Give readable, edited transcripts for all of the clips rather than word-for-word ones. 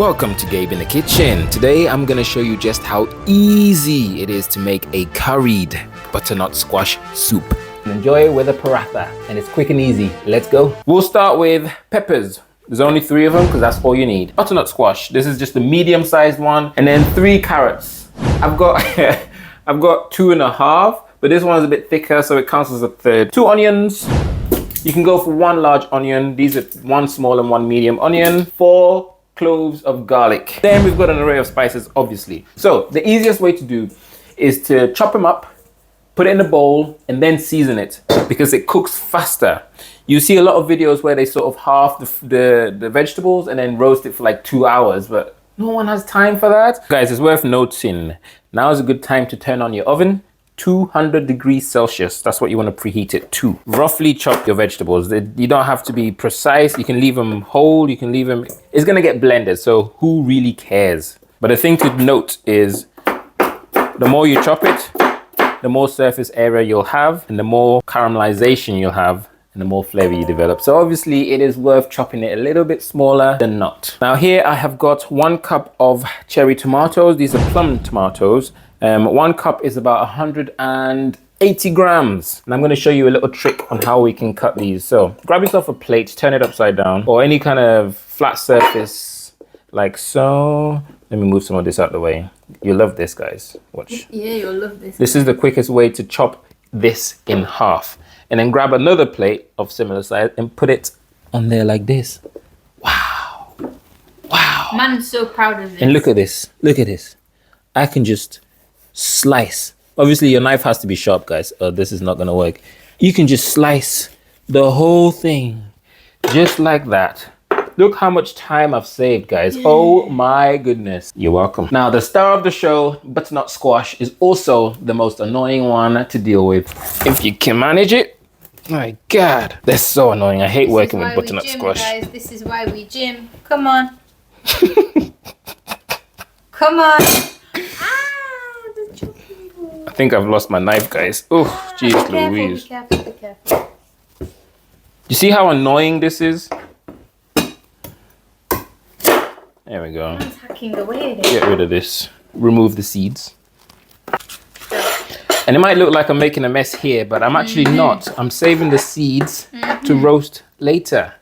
Welcome to Gabe in the Kitchen. Today I'm going to show you just how easy it is to make a curried butternut squash soup. Enjoy it with a paratha, and it's quick and easy. Let's go. We'll start with peppers. There's only 3 of them because that's all you need. Butternut squash. This is just a medium-sized one, and then 3 carrots. I've got 2.5, but this one is a bit thicker, so it counts as a third. 2 onions. You can go for 1 large onion. These are 1 small and 1 medium onion. 4 cloves of garlic. Then we've got an array of spices, obviously. So the easiest way to do is to chop them up, put it in a bowl, and then season it because it cooks faster. You see a lot of videos where they sort of halve the vegetables and then roast it for like 2 hours, but no one has time for that. Guys, it's worth noting, now is a good time to turn on your oven. 200 degrees Celsius, that's what you want to preheat it to. Roughly chop your vegetables. You don't have to be precise. You can leave them whole, you can leave them, it's gonna get blended, so who really cares? But the thing to note is, the more you chop it, the more surface area you'll have, and the more caramelization you'll have, and the more flavor you develop. So obviously it is worth chopping it a little bit smaller than not. Now here I have got 1 cup of cherry tomatoes. These are plum tomatoes. 1 cup is about 180 grams. And I'm gonna show you a little trick on how we can cut these. So grab yourself a plate, turn it upside down, or any kind of flat surface like so. Let me move some of this out of the way. You'll love this, guys. Watch. Yeah, you'll love this. This is the quickest way to chop this in half. And then grab another plate of similar size and put it on there like this. Wow. Wow. Man's so proud of this. And look at this. Look at this. I can just slice. Obviously your knife has to be sharp, guys, or this is not gonna work. You can just slice the whole thing just like that. Look how much time I've saved, guys. Oh my goodness. You're welcome. Now the star of the show, butternut squash, is also the most annoying one to deal with. If you can manage it, my God, that's so annoying. I hate working with butternut squash. Guys, this is why we gym. Come on. Come on. I think I've lost my knife, guys. Oh, jeez Louise. Be careful, be careful. You see how annoying this is? There we go. Man's hacking away at it. Get rid of this. Remove the seeds. And it might look like I'm making a mess here, but I'm actually not. I'm saving the seeds to roast later.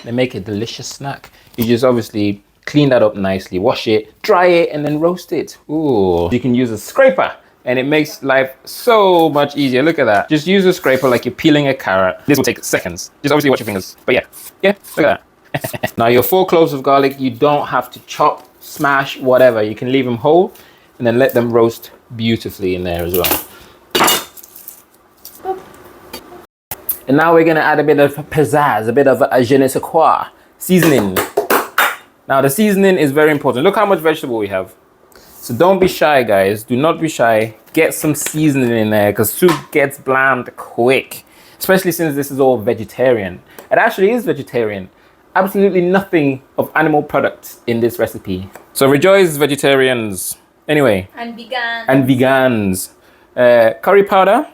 They make a delicious snack. You just obviously clean that up nicely, wash it, dry it, and then roast it. Ooh. You can use a scraper, and it makes life so much easier. Look at that. Just use a scraper like you're peeling a carrot. This will take seconds. Just obviously watch your fingers. But yeah, look at that. Now your 4 cloves of garlic, you don't have to chop, smash, whatever. You can leave them whole and then let them roast beautifully in there as well. And now we're gonna add a bit of pizzazz, a bit of a je ne sais quoi seasoning. Now the seasoning is very important. Look how much vegetable we have. So don't be shy, guys. Do not be shy. Get some seasoning in there because soup gets bland quick, especially since this is all vegetarian. It actually is vegetarian. Absolutely nothing of animal products in this recipe. So rejoice, vegetarians. Anyway. And vegans. And vegans. Curry powder.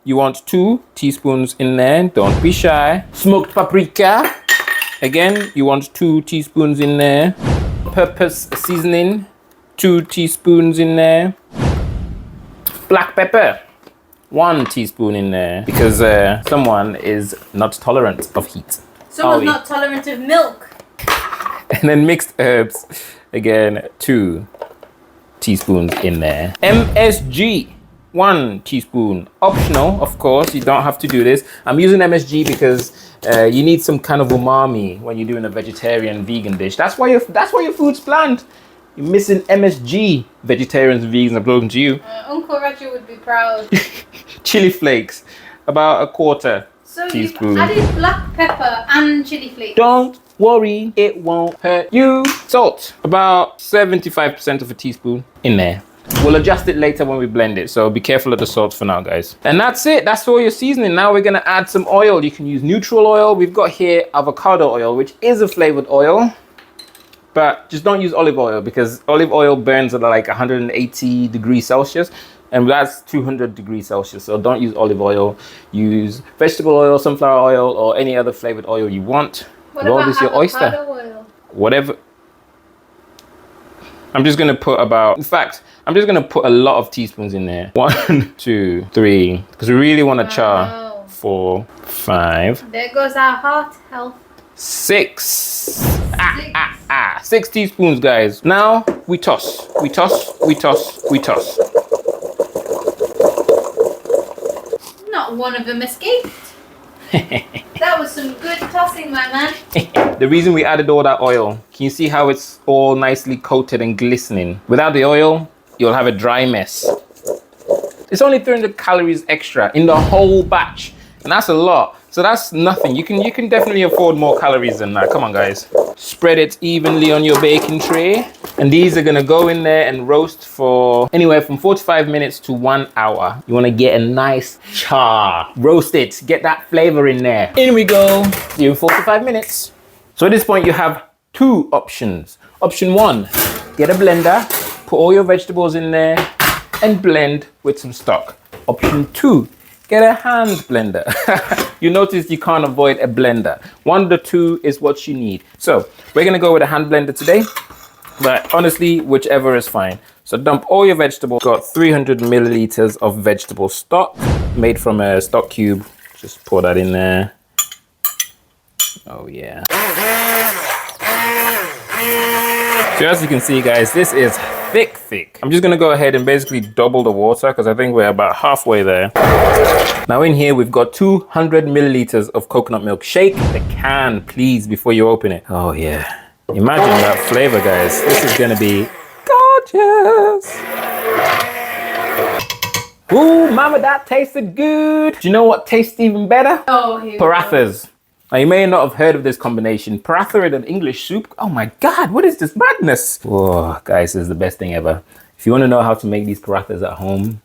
You want 2 teaspoons in there. Don't be shy. Smoked paprika. Again, you want 2 teaspoons in there. Purpose seasoning. 2 teaspoons in there. Black pepper. 1 teaspoon in there because someone is not tolerant of heat. Someone's not tolerant of milk. And then mixed herbs. Again, 2 teaspoons in there. MSG. 1 teaspoon. Optional, of course. You don't have to do this. I'm using MSG because you need some kind of umami when you're doing a vegetarian vegan dish. That's why your food's bland. You're missing MSG. Vegetarians and vegans, I'm talking to you. Uncle Roger would be proud. Chili flakes, about 1/4 teaspoon. So you've added black pepper and chili flakes. Don't worry, it won't hurt you. Salt, about 75% of a teaspoon in there. We'll adjust it later when we blend it, so be careful of the salt for now, guys. And that's it. That's all your seasoning. Now we're gonna add some oil. You can use neutral oil. We've got here avocado oil, which is a flavored oil, but just don't use olive oil because olive oil burns at like 180 degrees Celsius, and that's 200 degrees Celsius. So don't use olive oil. Use vegetable oil, sunflower oil, or any other flavored oil you want. What about avocado oil? Whatever. I'm just gonna put about, in fact, I'm just gonna put a lot of teaspoons in there. 1, 2, 3, because we really want to char. Wow. 4, 5. There goes our heart health. 6. 6 teaspoons, guys. Now we toss, we toss, we toss, we toss. Not one of them escaped. That was some good tossing, my man. The reason we added all that oil, can you see how it's all nicely coated and glistening? Without the oil, you'll have a dry mess. It's only 300 calories extra in the whole batch. And that's a lot. So that's nothing. You can definitely afford more calories than that. Come on, guys. Spread it evenly on your baking tray. And these are gonna go in there and roast for anywhere from 45 minutes to 1 hour. You wanna get a nice char. Roast it, get that flavor in there. In we go, see you in 45 minutes. So at this point you have 2 options. Option 1, get a blender, put all your vegetables in there and blend with some stock. Option 2, get a hand blender. You notice you can't avoid a blender. One of the 2 is what you need. So we're gonna go with a hand blender today, but honestly, whichever is fine. So dump all your vegetables. Got 300 milliliters of vegetable stock made from a stock cube. Just pour that in there. Oh yeah. So as you can see, guys, this is thick. I'm just gonna go ahead and basically double the water because I think we're about halfway there. Now in here, we've got 200 milliliters of coconut milk. Shake the can, please, before you open it. Oh yeah. Imagine that flavor, guys. This is gonna be gorgeous. Ooh, mama, that tasted good. Do you know what tastes even better? Oh, here we go. Parathas. Now, you may not have heard of this combination. Paratha in an English soup. Oh my God, what is this madness? Oh, guys, this is the best thing ever. If you want to know how to make these parathas at home,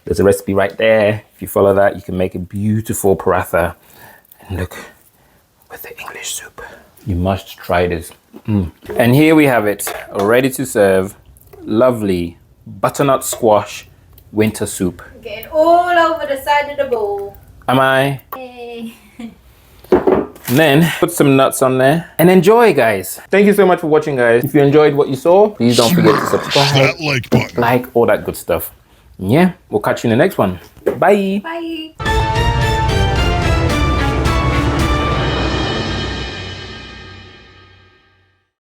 there's a recipe right there. If you follow that, you can make a beautiful paratha. And look, with the English soup. You must try this. And here we have it, ready to serve. Lovely butternut squash winter soup. Getting all over the side of the bowl. Am I? Hey. And then put some nuts on there and enjoy, guys. Thank you so much for watching, guys. If you enjoyed what you saw, please don't forget to subscribe, that like button, like all that good stuff. And yeah, we'll catch you in the next one. Bye. Bye.